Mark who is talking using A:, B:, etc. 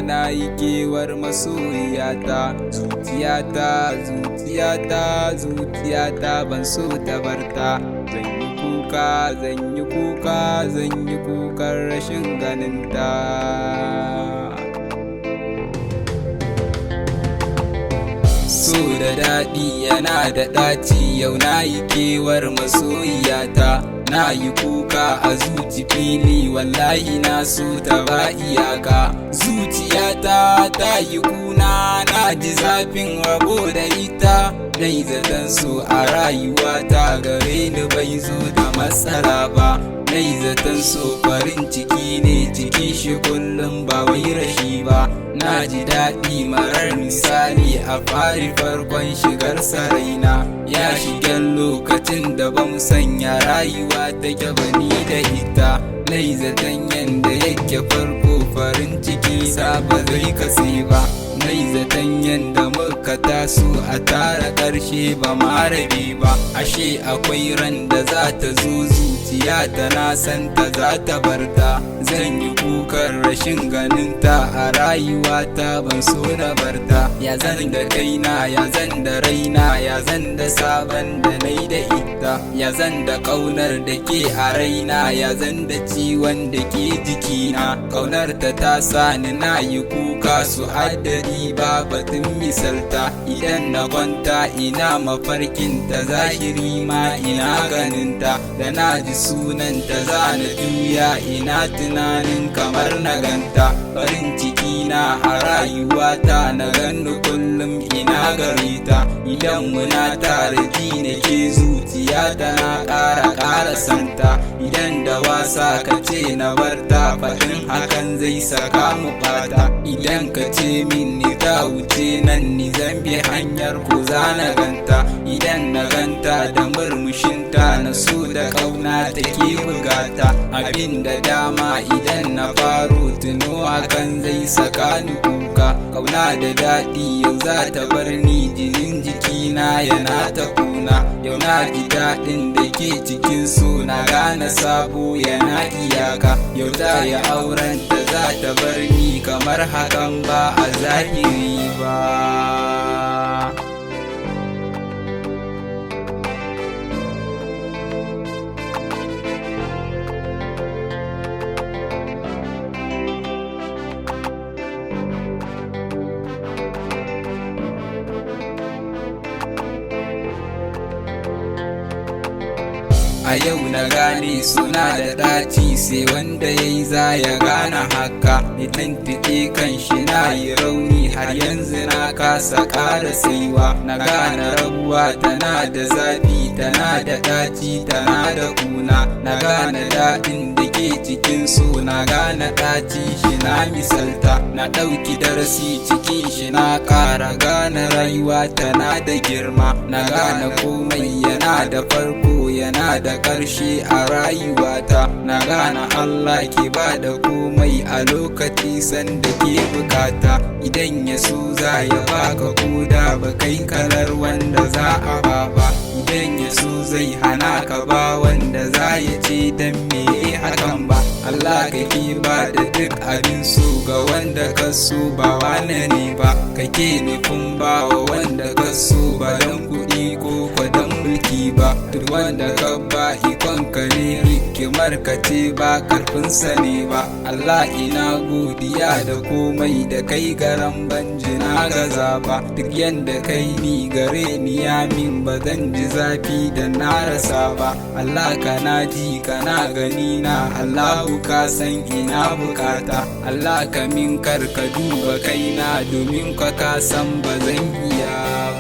A: na yi kewar masoyiyata. Zuciyata ban so ta barta. Zan yi kukan rashin ganinta. So da daɗi yana da ɗaci, yau na yi kewar masoyiyata. Na yi kuka a zuci fili, wallahi na so ta ba iyaka. Zuciyata ta yi kuna, na ji zafin rabo da ita. Dai zaton so a rayuwata gare ni bai zo da matsala ba. Dai zaton so farin ciki ne, ciki shi kullum ba wai rashi ba. Na ji daɗi marar misali a farkon shigar saraina. Ya shigen lokacin da bamu sanya rayuwa take bani da ita. Nai zaton yanda yake farko farin ciki sa ba zai kase ba. Nai zaton yanda muka taso a tara ƙarshe ba ma rabe ba. Ashe akwai ran da za ta zo zuciya ta na san ta za ta barta. Zan yi kukan rashin ganinta a rayuwata, ban so na barta. Ya zan da kaina, ya zan da raina, ya zan da sabon da nai da ita. Ya zan da ƙaunar da ke a raina, ya zan da ciwon da ke jikina. Ƙaunar ta sa ni na yi kuka su haddadi ba batun misalta. Idan na kwanta ina mafarkin ta, zahiri ma ina ganinta. Da na ji sunanta za na juya ina tunanin kamar na ganta. Farin ciki na a rayuwata, na ganni kullum ina gareta. Idan muna tare ji nake zuciya tana ƙara santa. Idan da wasa ka ce na barta, faɗin hakan zai saka mu ɓata. Idan ka ce min ni ta wuce nan, ni zan bi hanyar ko za na ganta. Idan na ganta da murmushinta, na so da ƙauna take bugata. Abin da dama idan na faro tuno hakan zai saka ni kuka. Ƙauna da daɗi yau za ta bar ni, jinin jikina yana ta kuna. Yau na ji daɗin da ke cikin so, na gane sabo yana iyaka. Yau za ya auren ta za ta bar ni, kamar hakan ba a zahiri ba. A yau na gane suna da ɗaci, sai wanda ya yi za ya gane haka. Idan fiɗe kan shi na yi rauni, har yanzu na kasa ƙara saiwa. Na gane rabuwa tana da zafi, tana da ɗaci, tana da kuna. Na gane daɗin da ke cikin so, na gane ɗaci shi na misalta. Na ɗauki darasi cikin shi na ƙara gane rayuwa tana da girma. Na gane komai yana da farko, yana da ƙarshe a rayuwata. Na gane Allah ke ba da komai a lokaci sanda ke bukata. Idan ya so za ya baka koda ba kai kalar wanda za a ba. Idan ya so zai hana ka ba wanda za ya ce dan me hakan ba. Allah kake ba da duk abin so ga wanda ka so, ba wane ne ba. Kake nufin ba wa wanda ka so, ba dan kuɗi ko kwadan mulki ba. Duk wanda ka ba ikon ka ne, hikimar ka ce ba karfinsa ne ba. Allah ina godiya da komai da kai garan banji na gaza ba. Duk yanda kai ni gare ni ya min, ba zan ji zafi da na rasa ba. Allah kana ji kana gani na, Allahu ka san ina bukata. Allah ka min kar ka duba kaina, domin ka san ba zan iya